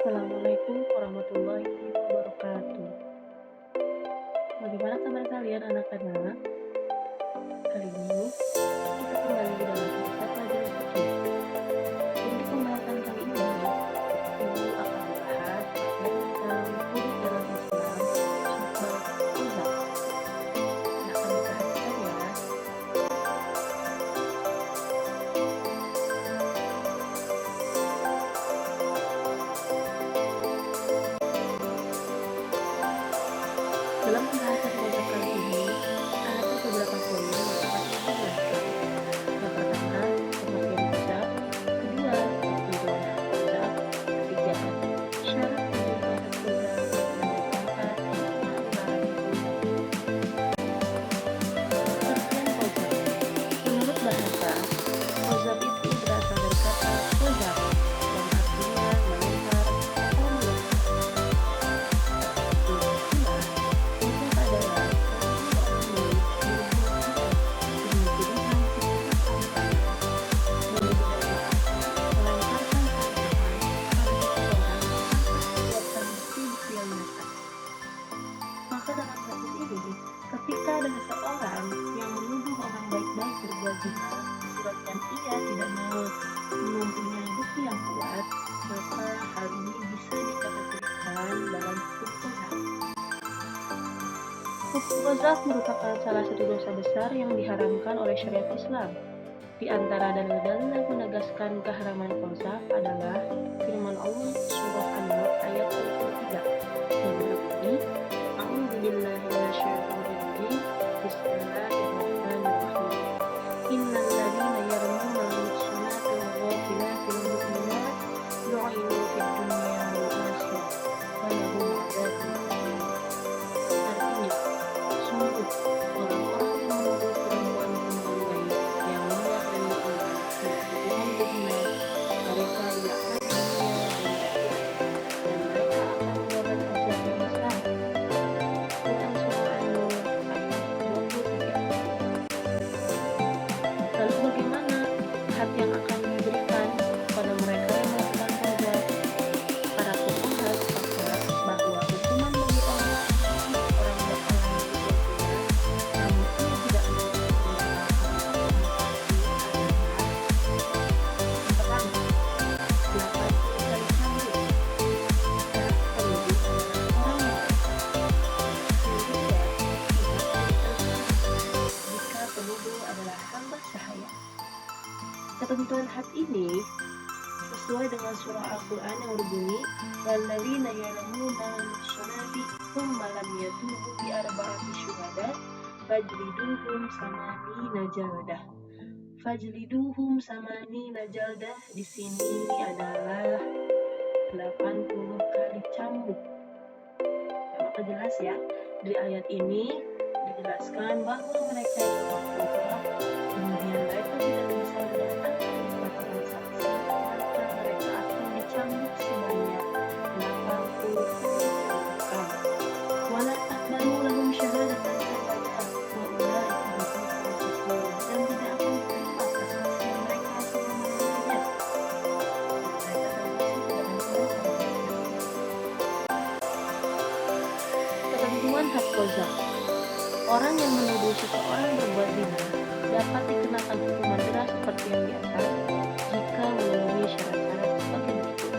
Assalamualaikum warahmatullahi wabarakatuh. Bagaimana kabar kalian anak-anak? Kali ini kita kembali dalam episode Majelis Fikih. Untuk pembahasan kali ini, Ibu akan membahas tentang huruf dalam Islam bab qadha. Silahkan diperhatikan ya. Dalam pembahasan qadha kali ini, ada beberapa poin yang akan Ibu jelaskan. Yang pertama, pengertian qadha. Kedua, ketentuan hak qadha. Ketiga, syarat wujudnya hak qadha. Dan yang keempat, makna qadha. Pengertian qadha. Menurut bahasa, qadha itu berasal dari kata qadha yang artinya melempar atau melempar. Menurut istilah, qadha adalah seorang milik berbuat dengan tuduhan secara tangan melemparkan pada seseorang tanpa bukti yang nyata. Maka dalam kasus ini, ketika ada seseorang yang menuduh orang baik-baik berbuat zina, disebabkan ia tidak mau mempunyai bukti yang kuat, maka hal ini bisa dikategorikan dalam hukum qadha. Hukum qadha merupakan salah satu dosa besar yang diharamkan oleh syariat Islam. Di antara dalil-dalil yang menegaskan keharaman qadha adalah firman Allah surah An-Nur ayat 23 yang berbunyi, A'udzubillahi minasyaitonir rajim. Bismillahirrahmanirrahim. Innal ladzina yarmuna al-muhsanati wal ghafilatil mu'minat lu'inu fid dunya wal akhirah wa lahum 'adzabun alim. Artinya, sungguh orang-orang yang menuduh perempuan-perempuan baik yang mulia dan beriman dengan Tuhan berzina, mereka dilaknat di dunia dan di akhirat, dan mereka akan mendapat azab yang besar. Quran Surah An-Nur ayat 23. Lalu bagaimana had yang akan diberikan kepada mereka yang melakukan qadha? Para fuqaha sepakat bahwa hukuman bagi orang bakalan berbuat zina, namun ia tidak mau mendapatkan adalah yang pertama, 80 kali cambuk. Syarat penuduh adalah orang yang yang kedua, 30 kali jika penuduh adalah hamba sahaya. Ketentuan had ini sesuai dengan surah Al-Quran yang berbunyi, walladzina yarmuna al-muhsanati tsumma lam yatubu bi arba'ati syuhada fajliduhum samanina jaldah. Fajliduhum samanina jaldah di sini adalah 80 kali cambuk. Maka jelas ya, di ayat ini dijelaskan bahwa mereka yang berdosa, kemudian mereka tidak bisa mendatangkan keterangan saksi, maka mereka akan dicambuk sebanyak 80 kali cambukan. Wala taqbalu lahum syahadatan abadah wa ulaika humul fasiqun, dan tidak akan diterima kesaksian mereka selama-lamanya, dan mereka termasuk dalam dosa. Ketentuan hak qadha. Orang yang menuduh seseorang berbuat zina dapat dikenakan hukuman keras seperti yang di atas jika memenuhi syarat-syarat sebagai berikut.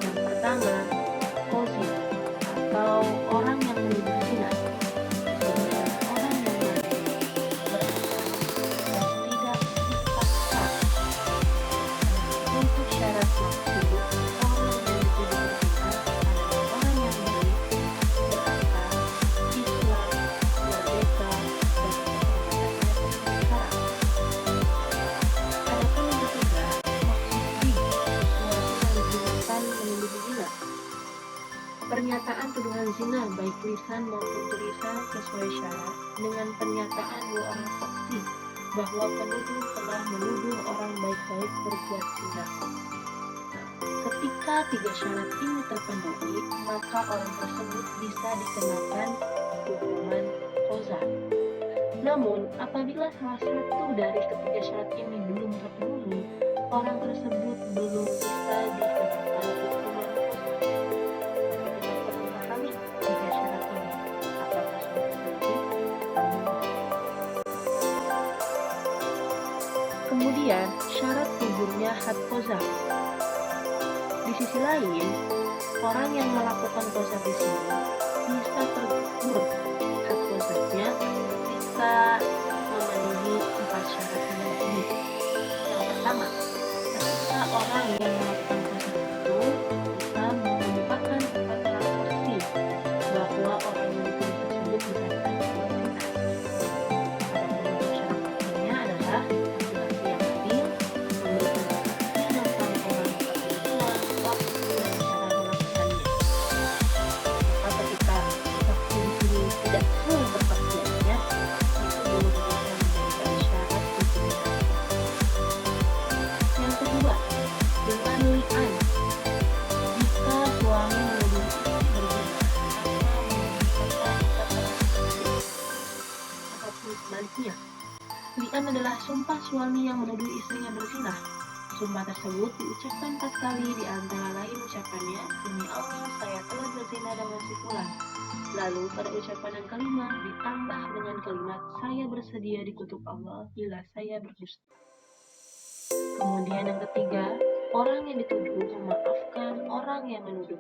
Yang pertama, qazi atau orang yang menuduh zina. Sebenarnya orang yang mati berasal dan tidak dipaksa. Untuk syarat maksud, orang yang dituduh berzina adalah orang yang baik, berakal, Islam, merdeka, dan kehormatannya seperti sekarang. Adapun yang ketiga, maksudi, suatu yang digunakan menuduh zina. Pernyataan tuduhan zina baik lisan maupun tulisan sesuai syarat dengan pernyataan dua orang saksi bahwa penuduh telah menuduh orang baik-baik berbuat zina. Nah, ketika tiga syarat ini terpenuhi, maka orang tersebut bisa dikenakan hukuman qadha. Namun, apabila salah satu dari ketiga syarat ini belum terpenuhi, orang tersebut belum bisa dikenakan hukuman qadha. had qadzaf. Di sisi lain, orang yang melakukan qadzaf di sini bisa tergugur had qadzafnya jika memenuhi 4 syarat ini. Yang pertama, ketika orang yang melakukan qadzaf itu bisa mengemukakan kepada saksi bahwa orang yang dituduh tersebut bukanlah sebuah zina. Adapun untuk syarat lainnya adalah laki-laki yang adil, memberikan kesaksian yang saling orang berkebutuhan, waktu, dan cara melakukannya. Maka ketika saksi di sini tidak sesuai kesaksiannya, itu belum bisa menjadikan syarat diskriminasi. Yang kedua, dengan li'an. Jika suami menuduh istri berzina tanpa menunjukkan kesaksian ataupun sebaliknya. Li'an adalah sumpah suami yang menuduh istrinya berzina. Sumpah tersebut diucapkan 4 kali, di antara lain ucapannya, "Demi Allah, saya telah berzina dengan si fulan." Lalu pada ucapan yang kelima ditambah dengan kalimat, "Saya bersedia dikutuk Allah bila saya berdusta." Kemudian yang ketiga, orang yang dituduh memaafkan orang yang menuduh.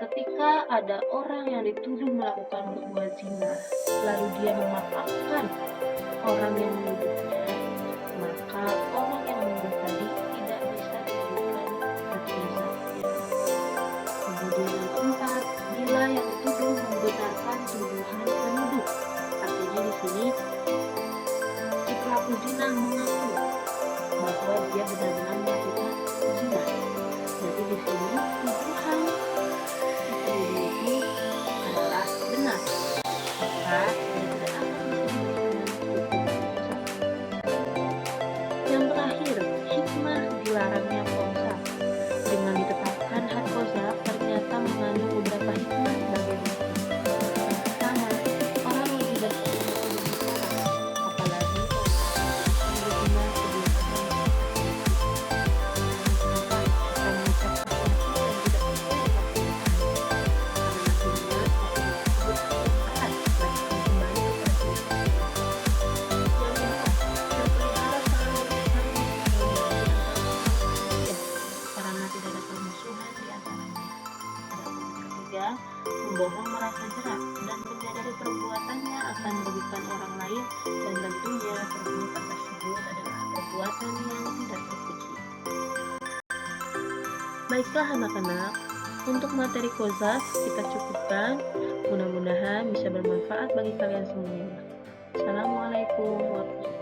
Ketika ada orang yang dituduh melakukan berbuat zina, lalu dia memaafkan orang yang menuduhnya, maka orang yang menuduh tadi tidak bisa diberikan had qadzafnya. Kemudian yang keempat, bila yang dituduh membenarkan tuduhan penuduh. Artinya di sini si pelaku zina mengaku bahwa dia benar-benar melakukan zina. Jadi di sini tuduhan si penuduh itu adalah benar, maka dia tidak akan bisa diberikan hukuman qadzaf. Yang terakhir, hikmah dilarangnya qadzaf. Dengan ditetapkan had qadzaf ternyata mengandung beberapa hikmah sebagai berikut. Yang pertama, orang lebih bersemangat untuk bicara, apalagi kalau istri berzina sebelum ada yang akan mengucap sesuatu yang tidak sesuai dengan kenyataannya, karena akhirnya hukuman tersebut akan berat dan kembali kepada pelakunya. Yang kedua, terpelihara selalu bersama harmoni di antara sesama manusia, karena tidak ada permusuhan di antaranya. Adapun yang ketiga, membohong merasa jerak dan menyadari perbuatannya akan merugikan orang lain, dan tentunya perbuatan tersebut adalah perbuatan yang tidak terpuji. Baiklah anak-anak, untuk materi qadzaf kita cukupkan. Mudah-mudahan bisa bermanfaat bagi kalian semuanya. Assalamualaikum warahmatullahi wabarakatuh.